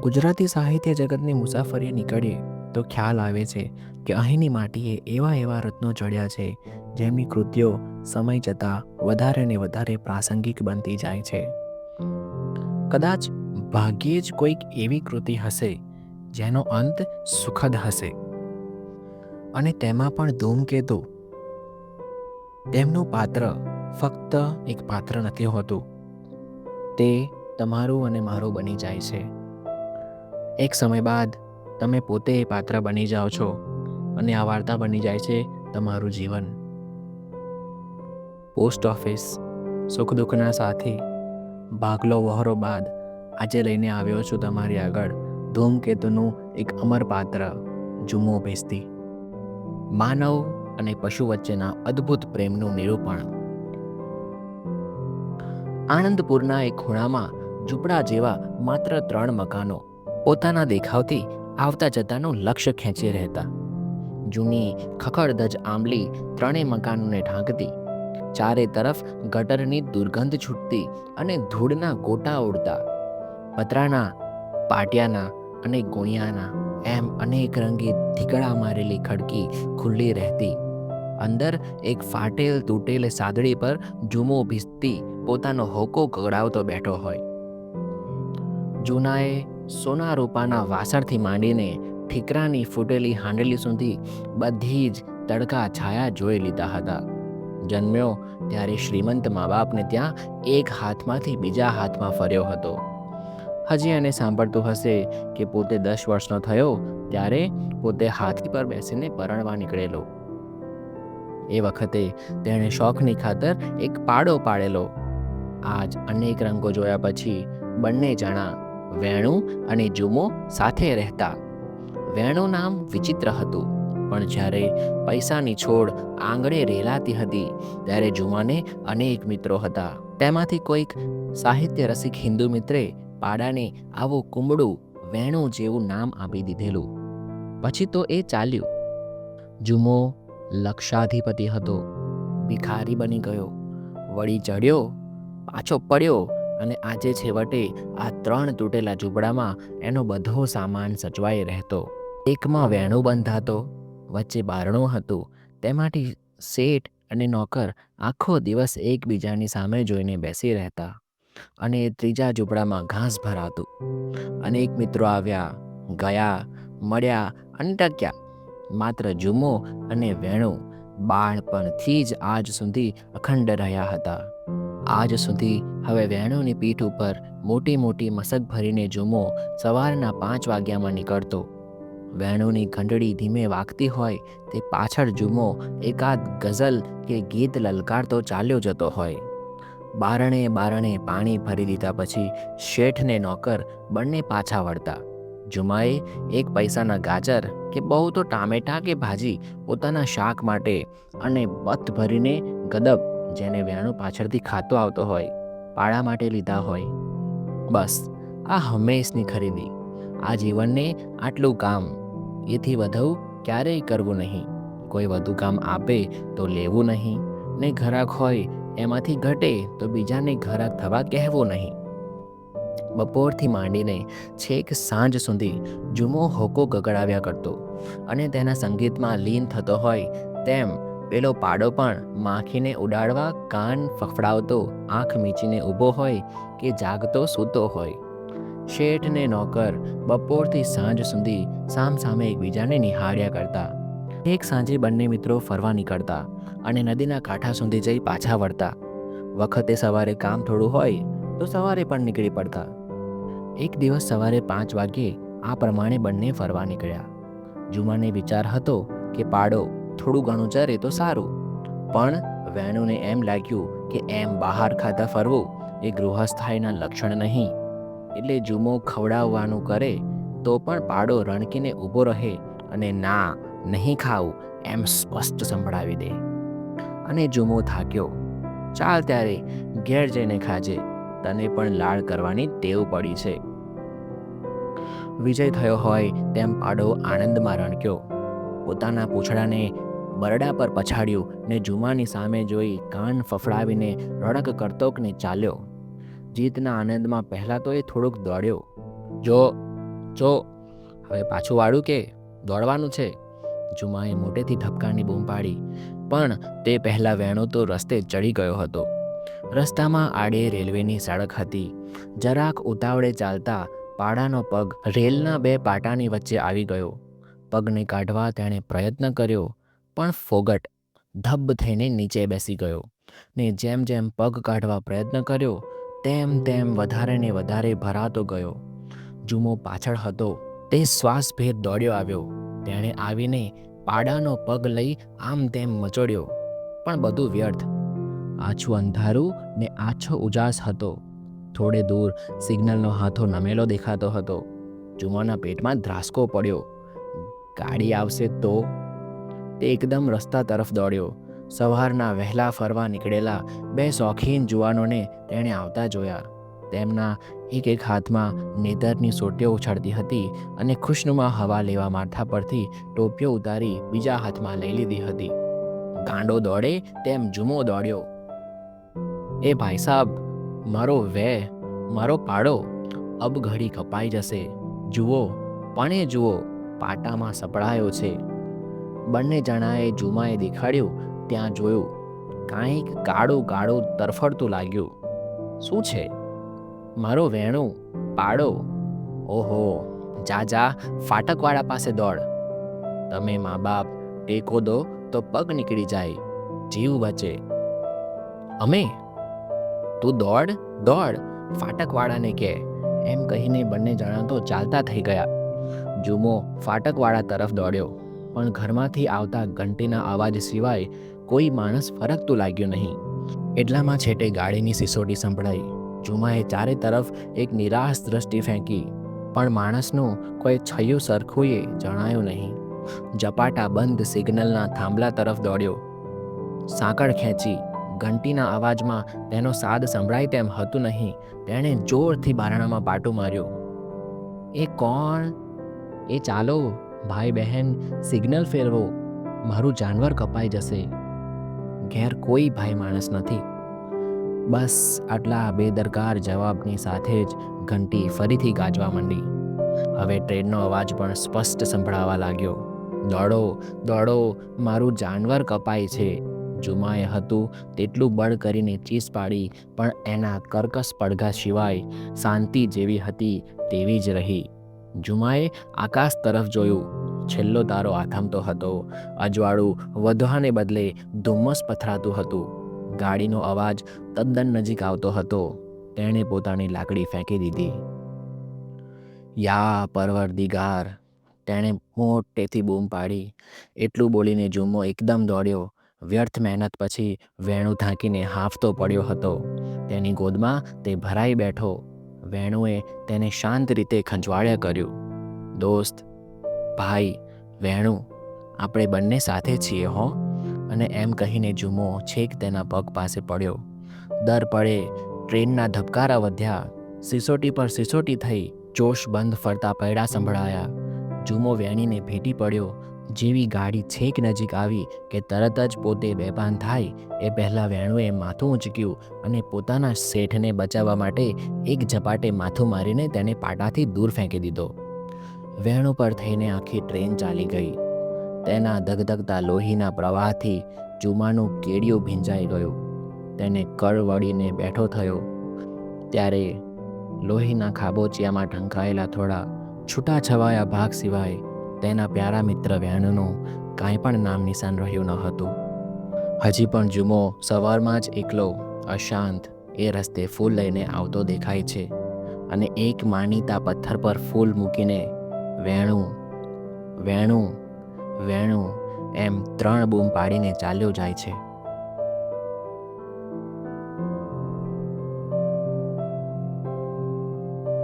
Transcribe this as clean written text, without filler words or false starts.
ગુજરાતી સાહિત્ય જગતની મુસાફરીએ નીકળીએ તો ખ્યાલ આવે છે કે અહીંની માટીએ એવા એવા રત્નો જડ્યા છે જેમની કૃતિઓ સમય જતાં વધારે ને વધારે પ્રાસંગિક બનતી જાય છે. કદાચ ભાગ્યે જ કોઈક એવી કૃતિ હશે જેનો અંત સુખદ હશે, અને તેમાં પણ ધૂમકેતુ. તેમનું પાત્ર ફક્ત એક પાત્ર નથી હોતું, તે તમારું અને મારું બની જાય છે. એક સમય બાદ તમે પોતે એ પાત્ર બની જાઓ છો અને આ વાર્તા બની જાય છે તમારું જીવન. પોસ્ટ ઓફિસ, સુખ દુઃખના સાથી, ભાગલો વહોરો બાદ આજે લઈને આવ્યો છું તમારી આગળ ધૂમકેતુનું એક અમર પાત્ર, જુમો ભેસ્તી. માનવ અને પશુ વચ્ચેના અદ્ભુત પ્રેમનું નિરૂપણ. આણંદપુરના એક ખૂણામાં ઝૂંપડા જેવા માત્ર 3 મકાનો પોતાના દેખાવથી આવતા જતાનું લક્ષ્ય ખેંચી રહેતા. જૂની ખખડધજ આંબલી 3 મકાનોને ઢાંકતી, ચારે તરફ ગટરની દુર્ગંધ છૂટતી અને ધૂળના ગોટા ઉડતા. પતરાના, પાટિયાના અને ગુણિયાના એમ અનેક રંગી ઠીકડા મારેલી ખડકી ખુલ્લી રહેતી. અંદર એક ફાટેલ તૂટેલ સાદડી પર જુમો ભીસ્તી પોતાનો હોકો કગડાવતો બેઠો હોય. જૂનાએ સોના રૂપાના વાસણથી માંડીને ઠીકરાની ફૂટેલી હાંડલી સુધી બધી જ તડકા છાયા જોઈ લીધા હતા. જન્મ્યો ત્યારે શ્રીમંત મા બાપને ત્યાં એક હાથમાંથી બીજા હાથમાં ફર્યો હતો. હજી એને સાંભળતું હશે કે પોતે 10 વર્ષનો થયો ત્યારે પોતે હાથી પર બેસીને પરણવા નીકળેલો. એ વખતે તેણે શોખની ખાતર એક પાડો પાડેલો. આજ અનેક રંગો જોયા પછી બંને જણા, વેણુ અને જુમો, સાથે રહેતા. વેણુ નામ વિચિત્ર હતું, પણ જ્યારે પૈસાની છોડ આંગળે રેલાતી હતી ત્યારે જુમાને અનેક મિત્રો હતા. તેમાંથી કોઈક સાહિત્ય રસિક હિન્દુ મિત્રે પાડાને આવું કુમળું વેણુ જેવું નામ આપી દીધેલું. પછી તો એ ચાલ્યું. જુમો લક્ષાધિપતિ હતો, ભિખારી બની ગયો, વળી ચડ્યો, પાછો પડ્યો અને આજે છેવટે આ 3 તૂટેલા ઝૂંપડામાં એનો બધો સામાન સચવાઈ રહેતો. એકમાં વેણુ બંધાતો, વચ્ચે બારણું હતું, તેમાંથી શેઠ અને નોકર આખો દિવસ એકબીજાની સામે જોઈને બેસી રહેતા. અને ત્રીજા ઝૂંપડામાં ઘાસ ભરાતું. અનેક મિત્રો આવ્યા, ગયા, મળ્યા અને ટક્યા. માત્ર જુમો અને વેણુ બાળપણથી જ આજ સુધી અખંડ રહ્યા હતા. આજ સુધી હવે વેણુની પીઠ ઉપર મોટી મોટી મસક ભરીને જુમો સવારના 5 વાગ્યામાં નીકળતો. વેણુની ઘંટડી ધીમે વાગતી હોય તે પાછળ જુમો એકાદ ગઝલ કે ગીત લલકારતો ચાલ્યો જતો હોય. બારણે બારણે પાણી ભરી દીધા પછી શેઠ ને નોકર બંને પાછા વળતા. જુમાએ 1 પૈસાના ગાજર કે બહુ તો ટામેટા કે ભાજી પોતાના શાક માટે અને બથ ભરીને ગદબ, જેને વેણુ પાછળથી ખાતો આવતો હોય, પાડા માટે લીધા હોય. બસ આ હંમેશની ખરીદી. આ જીવનને આટલું કામ, એથી વધુ ક્યારેય કરવું નહીં. કોઈ વધુ કામ આપે તો લેવું નહીં, ને ઘરાક હોય એમાંથી ઘટે તો બીજાને ઘરાક થવા કહેવું નહીં. બપોરથી માંડીને છેક સાંજ સુધી જુમો હોકો ગગડાવ્યા કરતો, અને તેના સંગીતમાં લીન થતો હોય તેમ પેલો પાડો પણ માખીને ઉડાડવા કાન ફફડાવતો આંખ મીચીને ઊભો હોય કે જાગતો સૂતો હોય. શેઠ ને નોકર બપોરથી સાંજ સુધી સામસામે એકબીજાને નિહાળ્યા કરતા. એક સાંજે બંને મિત્રો ફરવા નીકળતા અને નદીના કાંઠા સુધી જઈ પાછા વળતા. વખતે સવારે કામ થોડું હોય તો સવારે પણ નીકળી પડતા. એક દિવસ સવારે 5 વાગ્યે આ પ્રમાણે બંને ફરવા નીકળ્યા. જુમાને વિચાર હતો કે પાડો થોડું ઘણું ચરે તો સારું, પણ વેણુને એમ લાગ્યું કે એમ બહાર ખાતા ફરવું એ ગૃહસ્થાયના લક્ષણ નહીં. એટલે જુમો ખવડાવવાનું કરે તો પણ પાડો રણકીને ઊભો રહે અને ના, નહીં ખાવું એમ સ્પષ્ટ સંભળાવી દે. અને જુમો થાક્યો, ચાલ ત્યારે ઘેર જઈને ખાજે, તને પણ લાડ કરવાની ટેવ પડી છે. વિજય થયો હોય તેમ પાડો આનંદમાં રણક્યો. પોતાના પૂંછડાને બરડા પર પછાડ્યું ને જુમાની સામે જોઈ કાન ફફડાવીને રડક કરતોકને ચાલ્યો. જીતના આનંદમાં પહેલાં તો એ થોડોક દોડ્યો. જો જો હવે પાછું વાળું કે દોડવાનું છે? જુમાએ મોટેથી ઠપકાની બૂમ પાડી, પણ તે પહેલાં વેણુ તો રસ્તે ચડી ગયો હતો. રસ્તામાં આડે રેલવેની સડક હતી. જરાક ઉતાવળે ચાલતા પાડાનો પગ રેલના બે પાટાની વચ્ચે આવી ગયો. પગને કાઢવા તેણે પ્રયત્ન કર્યો, પણ ફોગટ ધબ્બ થઈને નીચે બેસી ગયો ને જેમ જેમ પગ કાઢવા પ્રયત્ન કર્યો તેમ તેમ વધારે ને વધારે ભરાતો ગયો. જુમો પાછળ હતો. તે શ્વાસભેર દોડ્યો આવ્યો. તેણે આવીને પાડાનો પગ લઈ આમ તેમ મચોડ્યો, પણ બધું વ્યર્થ. આછું અંધારું ને આછો ઉજાસ હતો. થોડે દૂર સિગ્નલનો હાથો નમેલો દેખાતો હતો. જુમાના પેટમાં ધ્રાસકો પડ્યો. ગાડી આવશે તો? તે એકદમ રસ્તા તરફ દોડ્યો. સવારના વહેલા ફરવા નીકળેલા બે શોખીન જુવાનોને તેણે આવતા જોયા. તેમના એક એક હાથમાં નેતરની સોટીઓ ઉછળતી હતી અને ખુશનુમા હવા લેવા માથા પરથી ટોપીઓ ઉતારી બીજા હાથમાં લઈ લીધી હતી. ગાંડો દોડે તેમ જુમો દોડ્યો. એ ભાઈ સાબ, મારો પાડો અબ ઘડી કપાઈ જશે. જુઓ, પણ એ જુઓ, પાટામાં સપડાયો છે. બંને જણાએ જુમાએ દેખાડ્યું ત્યાં જોયું. કાંઈક કાળું કાળું તરફડતું લાગ્યું. શું છે? મારો વેણું, પાડો. ઓહો, જા ફાટકવાળા પાસે દોડ. તમે મા બાપ ટેકો દો તો પગ નીકળી જાય, જીવ બચે. અમે? તું દોડ ફાટકવાળાને કહે. એમ કહીને બંને જણા તો ચાલતા થઈ ગયા. જુમો ફાટકવાળા તરફ દોડ્યો, પણ ઘરમાંથી આવતા ઘંટીના અવાજ સિવાય કોઈ માણસ ફરકતું લાગ્યું નહીં. એટલામાં છેટે ગાડીની સિસોટી સંભળાઈ. જુમાએ ચારે તરફ એક નિરાશ દ્રષ્ટિ ફેંકી, પણ માણસનું કોઈ છયું સરખુંએ જણાયું નહીં. ઝપાટા બંધ સિગ્નલના થાંભલા તરફ દોડ્યો. સાંકળ ખેંચી. ઘંટીના અવાજમાં તેનો સાદ સંભળાય તેમ હતું નહીં. તેણે જોરથી બારણામાં પાટું માર્યું. એ કોણ? એ ચાલો ભાઈ બહેન, સિગ્નલ ફેરવો, મારું જાનવર કપાઈ જશે. ઘેર કોઈ ભાઈ માણસ નથી. બસ આટલા બેદરકાર જવાબની સાથે જ ઘંટી ફરીથી ગાજવા માંડી. હવે ટ્રેનનો અવાજ પણ સ્પષ્ટ સંભળાવા લાગ્યો. દોડો, મારું જાનવર કપાય છે. જુમાએ હતું તેટલું બળ કરીને ચીસ પાડી, પણ એના કર્કશ પડઘા સિવાય શાંતિ જેવી હતી તેવી જ રહી. જુમાએ આકાશ તરફ જોયું. છેલ્લો તારો આથમતો હતો. અજવાળું વધવાને બદલે ધુમ્મસ પથરાતું હતું. ગાડીનો અવાજ તદ્દન નજીક આવતો હતો. તેણે પોતાની લાકડી ફેંકી દીધી. યા પરવરદિગાર, તેણે મોટેથી બૂમ પાડી. એટલું બોલીને જુમ્મો એકદમ દોડ્યો. વ્યર્થ મહેનત પછી વેણુ થાકીને હાંફતો પડ્યો હતો. તેની ગોદમાં તે ભરાઈ બેઠો. વેણુએ તેને શાંત રીતે ખંજવાળ્યા કર્યું. દોસ્ત, ભાઈ, વેણુ, આપણે બંને સાથે છીએ હો. અને એમ કહીને જુમો છેક તેના પગ પાસે પડ્યો. દર પડે ટ્રેનના ધબકારા વધ્યા. સિસોટી પર સિસોટી થઈ. જોશબંધ ફરતા પૈડા સંભળાયા. જુમો વેણીને ભેટી પડ્યો. જેવી ગાડી છેક નજીક આવી કે તરત જ પોતે બેભાન થાય એ પહેલાં વેણુએ માથું ઊંચક્યું અને પોતાના શેઠને બચાવવા માટે એક ઝપાટે માથું મારીને તેને પાટાથી દૂર ફેંકી દીધો. વેણુ પર થઈને આખી ટ્રેન ચાલી ગઈ. તેના ધગધગતા લોહીના પ્રવાહથી જુમાનું કેડિયું ભીંજાઈ ગયું. તેને કળ વળીને બેઠો થયો ત્યારે લોહીના ખાબોચિયામાં ઢંકાયેલા થોડા છૂટાછવાયા ભાગ સિવાય તેના પ્યારા મિત્ર વેણુનું કાંઈ પણ નામ નિશાન રહ્યું ન હતું. હજી પણ જુમો સવારમાં જ એકલો, અશાંત એ રસ્તે ફૂલ લઈને આવતો દેખાય છે અને એક માનીતા પથ્થર પર ફૂલ મૂકીને વેણુ, વેણુ, વેણુ એમ 3 બૂમ પાડીને ચાલ્યો જાય છે.